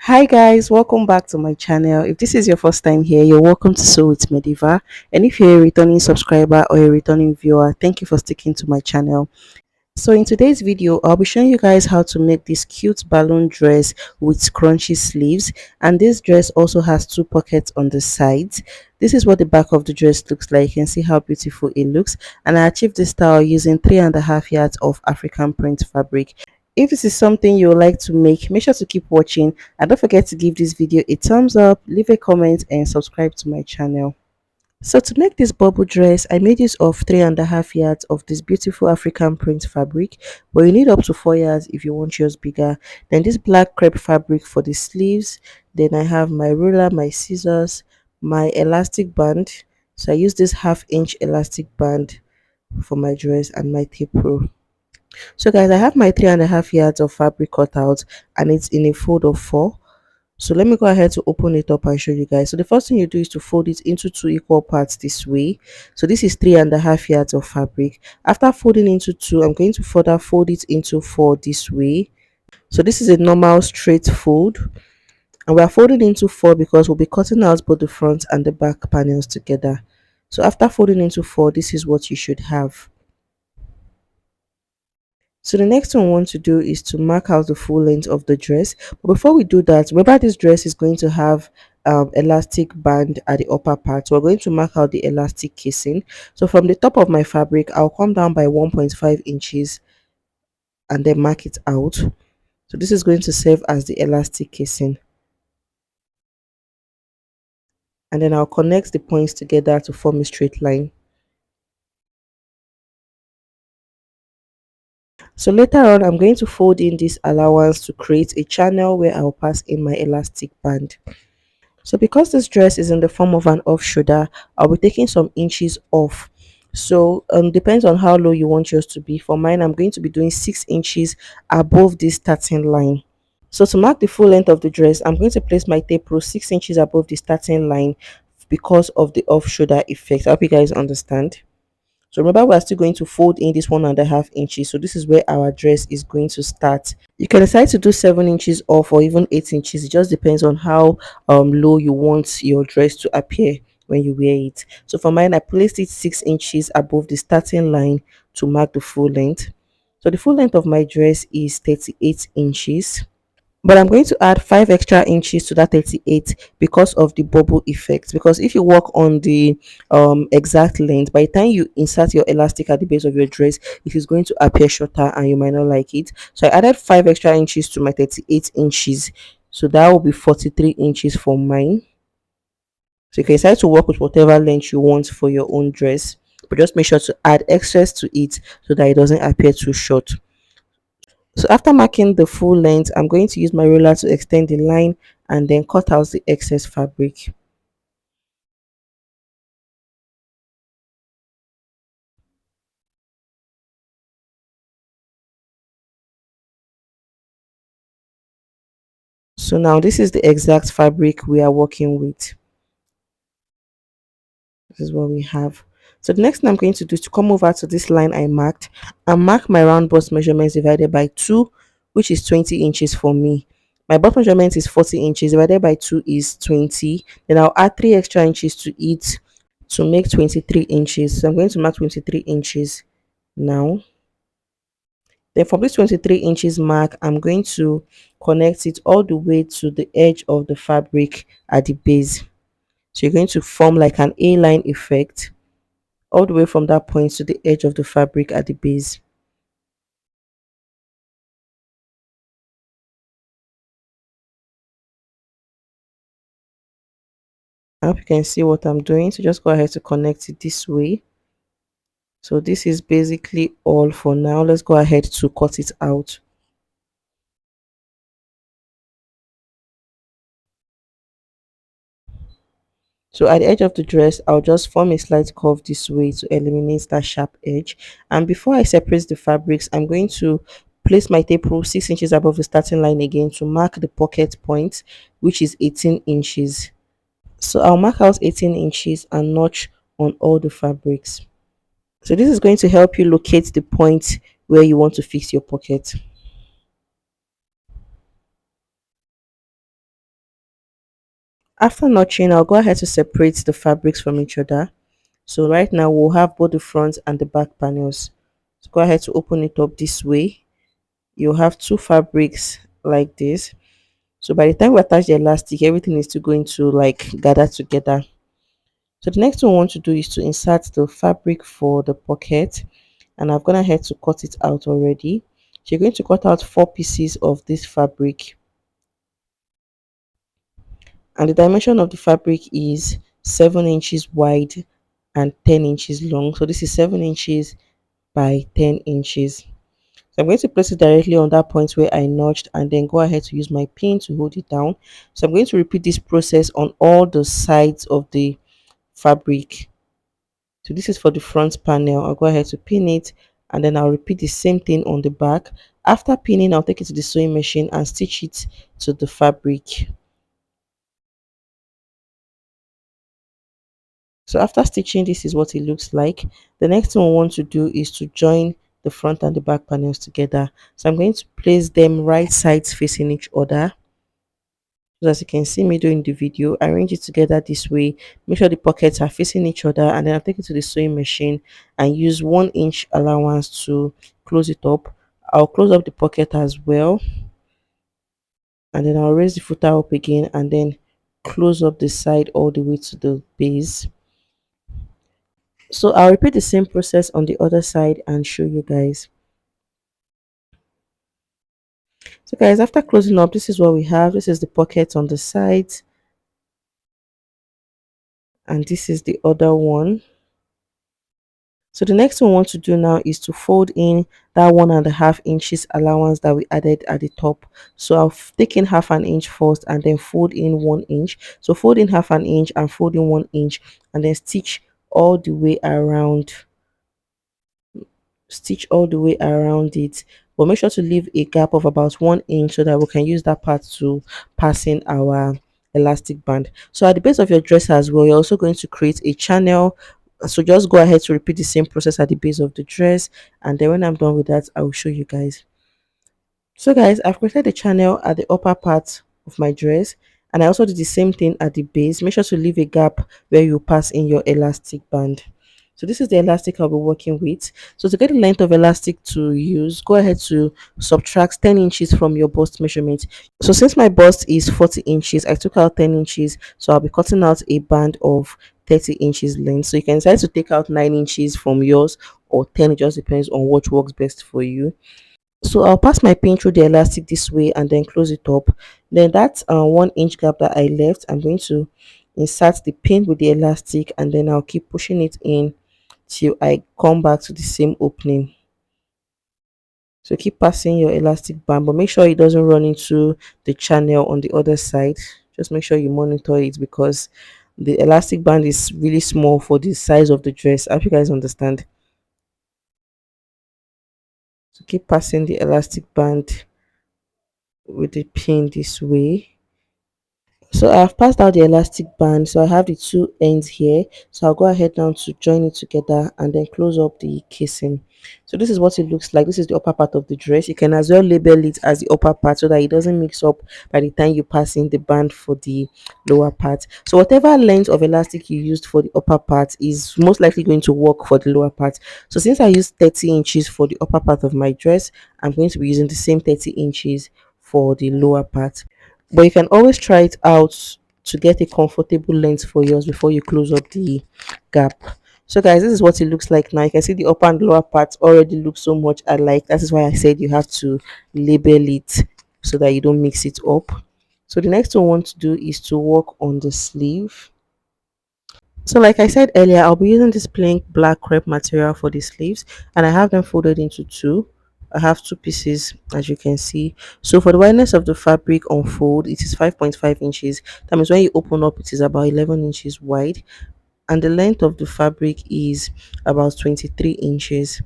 Hi guys, welcome back to my channel. If this is your first time here, you're welcome to Sew with Mediva. And if you're a returning subscriber or a returning viewer, thank you for sticking to my channel. So in today's video, I'll be showing you guys how to make this cute balloon dress with scrunchy sleeves. And this dress also has two pockets on the sides. This is what the back of the dress looks like. You can see how beautiful it looks. And I achieved this style using 3.5 yards of African print fabric. If this is something you would like to make sure to keep watching and don't forget to give this video a thumbs up, leave a comment and subscribe to my channel. So to make this bubble dress, I made use of 3.5 yards of this beautiful African print fabric, but you need up to 4 yards if you want yours bigger. Then this black crepe fabric for the sleeves. Then I have my ruler, my scissors, my elastic band. So I use this 1/2 inch elastic band for my dress and my tape rule. So guys, I have my 3.5 yards of fabric cut out and it's in a fold of 4. So let me go ahead to open it up and show you guys. So the first thing you do is to fold it into two equal parts this way. So this is 3.5 yards of fabric. After folding into two, I'm going to further fold it into 4 this way. So this is a normal straight fold. And we are folding into 4 because we'll be cutting out both the front and the back panels together. So after folding into 4, this is what you should have. So the next one we want to do is to mark out the full length of the dress. But before we do that, remember this dress is going to have elastic band at the upper part. So we're going to mark out the elastic casing. So from the top of my fabric, I'll come down by 1.5 inches and then mark it out. So this is going to serve as the elastic casing. And then I'll connect the points together to form a straight line. So later on, I'm going to fold in this allowance to create a channel where I'll pass in my elastic band. So because this dress is in the form of an off shoulder, I'll be taking some inches off. So depends on how low you want yours to be. For mine, I'm going to be doing 6 inches above this starting line. So to mark the full length of the dress, I'm going to place my tape rule 6 inches above the starting line because of the off shoulder effect. I hope you guys understand. So remember, we're still going to fold in this 1.5 inches. So this is where our dress is going to start. You can decide to do 7 inches off or even 8 inches. It just depends on how low you want your dress to appear when you wear it. So for mine, I placed it 6 inches above the starting line to mark the full length. So the full length of my dress is 38 inches, but I'm going to add 5 extra inches to that 38 because of the bubble effect. Because if you work on the exact length, by the time you insert your elastic at the base of your dress, it is going to appear shorter and you might not like it. So I added 5 extra inches to my 38 inches, so that will be 43 inches for mine. So you can decide to work with whatever length you want for your own dress, but just make sure to add excess to it so that it doesn't appear too short. So after marking the full length, I'm going to use my ruler to extend the line and then cut out the excess fabric. So now this is the exact fabric we are working with. This is what we have. So the next thing I'm going to do is to come over to this line I marked and mark my round bust measurements divided by 2, which is 20 inches for me. My bust measurement is 40 inches, divided by 2 is 20. Then I'll add 3 extra inches to it to make 23 inches. So I'm going to mark 23 inches now. Then from this 23 inches mark, I'm going to connect it all the way to the edge of the fabric at the base. So you're going to form like an A-line effect all the way from that point to the edge of the fabric at the base. I hope you can see what I'm doing. So just go ahead to connect it this way. So this is basically all for now. Let's go ahead to cut it out. So at the edge of the dress, I'll just form a slight curve this way to eliminate that sharp edge. And before I separate the fabrics, I'm going to place my tape rule 6 inches above the starting line again to mark the pocket point, which is 18 inches. So I'll mark out 18 inches and notch on all the fabrics. So this is going to help you locate the point where you want to fix your pocket. After notching, I'll go ahead to separate the fabrics from each other. So right now we'll have both the front and the back panels. So go ahead to open it up this way. You'll have two fabrics like this. So by the time we attach the elastic, everything is still going to like gather together. So the next thing we want to do is to insert the fabric for the pocket, and I've gone ahead to cut it out already. So you're going to cut out 4 pieces of this fabric, and the dimension of the fabric is 7 inches wide and 10 inches long. So this is 7 inches by 10 inches. So I'm going to place it directly on that point where I notched, and then go ahead to use my pin to hold it down. So I'm going to repeat this process on all the sides of the fabric. So this is for the front panel. I'll go ahead to pin it, and then I'll repeat the same thing on the back. After pinning, I'll take it to the sewing machine and stitch it to the fabric. So after stitching, this is what it looks like. The next thing we want to do is to join the front and the back panels together. So I'm going to place them right sides facing each other. So as you can see me doing the video, arrange it together this way. Make sure the pockets are facing each other, and then I'll take it to the sewing machine and use 1 inch allowance to close it up. I'll close up the pocket as well, and then I'll raise the footer up again and then close up the side all the way to the base. So I'll repeat the same process on the other side and show you guys. So guys, after closing up, this is what we have. This is the pocket on the sides, and this is the other one. So the next thing we want to do now is to fold in that 1.5 inches allowance that we added at the top. So I've taken half an inch first and then fold in 1 inch. So fold in half an inch and fold in 1 inch, and then stitch all the way around. Stitch all the way around it, but make sure to leave a gap of about 1 inch so that we can use that part to pass in our elastic band. So at the base of your dress as well, you're also going to create a channel. So just go ahead to repeat the same process at the base of the dress, and then when I'm done with that, I will show you guys. So guys, I've created a channel at the upper part of my dress, and I also did the same thing at the base. Make sure to leave a gap where you pass in your elastic band. So this is the elastic I'll be working with. So to get the length of elastic to use, go ahead to subtract 10 inches from your bust measurement. So since my bust is 40 inches, I took out 10 inches. So I'll be cutting out a band of 30 inches length. So you can decide to take out 9 inches from yours or 10. It just depends on what works best for you. So I'll pass my pin through the elastic this way and then close it up. Then that 1 inch gap that I left, I'm going to insert the pin with the elastic, and then I'll keep pushing it in till I come back to the same opening. So keep passing your elastic band, but make sure it doesn't run into the channel on the other side. Just make sure you monitor it, because the elastic band is really small for the size of the dress. I hope you guys understand. So keep passing the elastic band with the pin this way. So I've passed out the elastic band, so I have the two ends here. So I'll go ahead now to join it together and then close up the casing. So this is what it looks like. This is the upper part of the dress. You can as well label it as the upper part so that it doesn't mix up by the time you pass in the band for the lower part. So whatever length of elastic you used for the upper part is most likely going to work for the lower part. So since I used 30 inches for the upper part of my dress, I'm going to be using the same 30 inches for the lower part. But you can always try it out to get a comfortable length for yours before you close up the gap. So guys, this is what it looks like now. You can see the upper and lower parts already look so much alike. That is why I said you have to label it so that you don't mix it up. So the next thing we want to do is to work on the sleeve. So like I said earlier, I'll be using this plain black crepe material for the sleeves, and I have them folded into two. I have two pieces, as you can see. So for the wideness of the fabric on fold, it is 5.5 inches. That means when you open up, it is about 11 inches wide, and the length of the fabric is about 23 inches.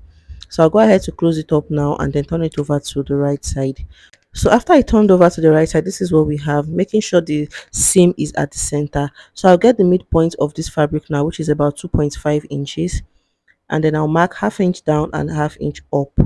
So I'll go ahead to close it up now and then turn it over to the right side. So after I turned over to the right side, this is what we have, making sure the seam is at the center. So I'll get the midpoint of this fabric now, which is about 2.5 inches, and then I'll mark ½ inch down and ½ inch up.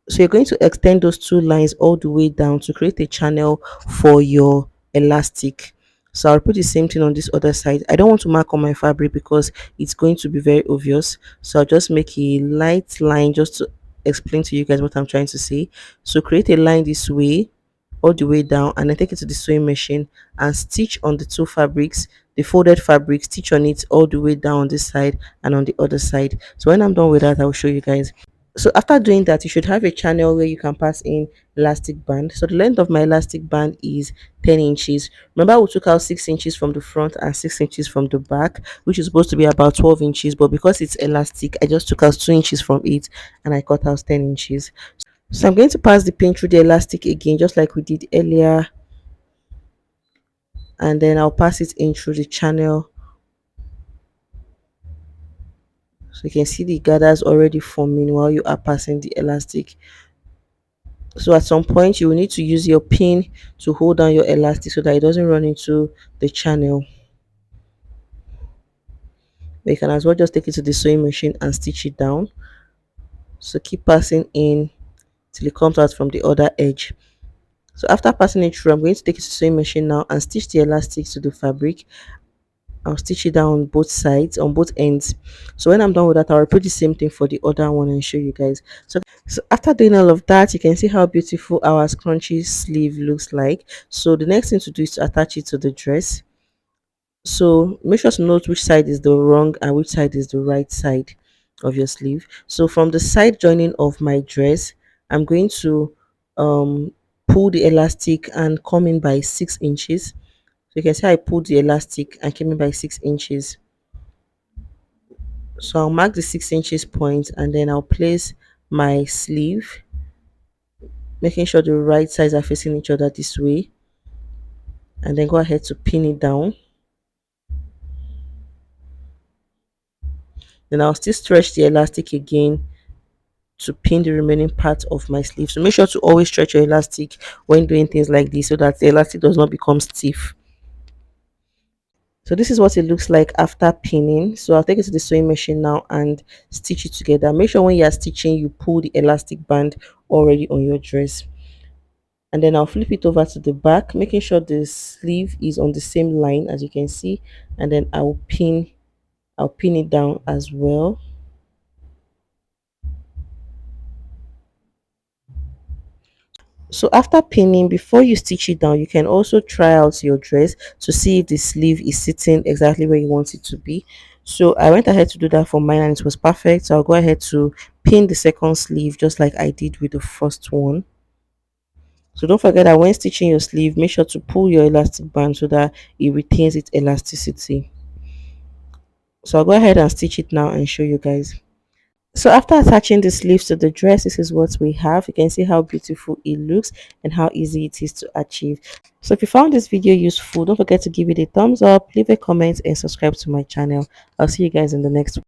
So you're going to extend those two lines all the way down to create a channel for your elastic. So I'll put the same thing on this other side. I don't want to mark on my fabric because it's going to be very obvious. So I'll just make a light line just to explain to you guys what I'm trying to say. So create a line this way, all the way down, and then take it to the sewing machine and stitch on the two fabrics, the folded fabric, stitch on it all the way down on this side and on the other side. So when I'm done with that, I'll show you guys. So after doing that, you should have a channel where you can pass in elastic band. So the length of my elastic band is 10 inches. Remember, we took out 6 inches from the front and 6 inches from the back, which is supposed to be about 12 inches, but because it's elastic, I just took out 2 inches from it and I cut out 10 inches. So I'm going to pass the pin through the elastic again, just like we did earlier, and then I'll pass it in through the channel. So you can see the gathers already forming while you are passing the elastic. So at some point you will need to use your pin to hold down your elastic so that it doesn't run into the channel. But you can as well just take it to the sewing machine and stitch it down. So keep passing in till it comes out from the other edge. So after passing it through, I'm going to take it to the sewing machine now and stitch the elastic to the fabric. I'll stitch it down on both sides, on both ends. So when I'm done with that, I'll repeat the same thing for the other one and show you guys. So after doing all of that, you can see how beautiful our scrunchy sleeve looks like. So the next thing to do is to attach it to the dress. So make sure to note which side is the wrong and which side is the right side of your sleeve. So from the side joining of my dress, I'm going to pull the elastic and come in by 6 inches. So you can see I pulled the elastic and came in by 6 inches. So I'll mark the 6 inches point and then I'll place my sleeve, making sure the right sides are facing each other this way, and then go ahead to pin it down. Then I'll still stretch the elastic again to pin the remaining part of my sleeve. So make sure to always stretch your elastic when doing things like this so that the elastic does not become stiff. So this is what it looks like after pinning. So I'll take it to the sewing machine now and stitch it together. Make sure when you are stitching, you pull the elastic band already on your dress. And then I'll flip it over to the back, making sure the sleeve is on the same line as you can see. And then I'll pin it down as well. So after pinning, before you stitch it down, you can also try out your dress to see if the sleeve is sitting exactly where you want it to be. So I went ahead to do that for mine and it was perfect. So I'll go ahead to pin the second sleeve just like I did with the first one. So don't forget that when stitching your sleeve, make sure to pull your elastic band so that it retains its elasticity. So I'll go ahead and stitch it now and show you guys. So after attaching the sleeves to the dress, this is what we have. You can see how beautiful it looks and how easy it is to achieve. So if you found this video useful, don't forget to give it a thumbs up, leave a comment and subscribe to my channel. I'll see you guys in the next one.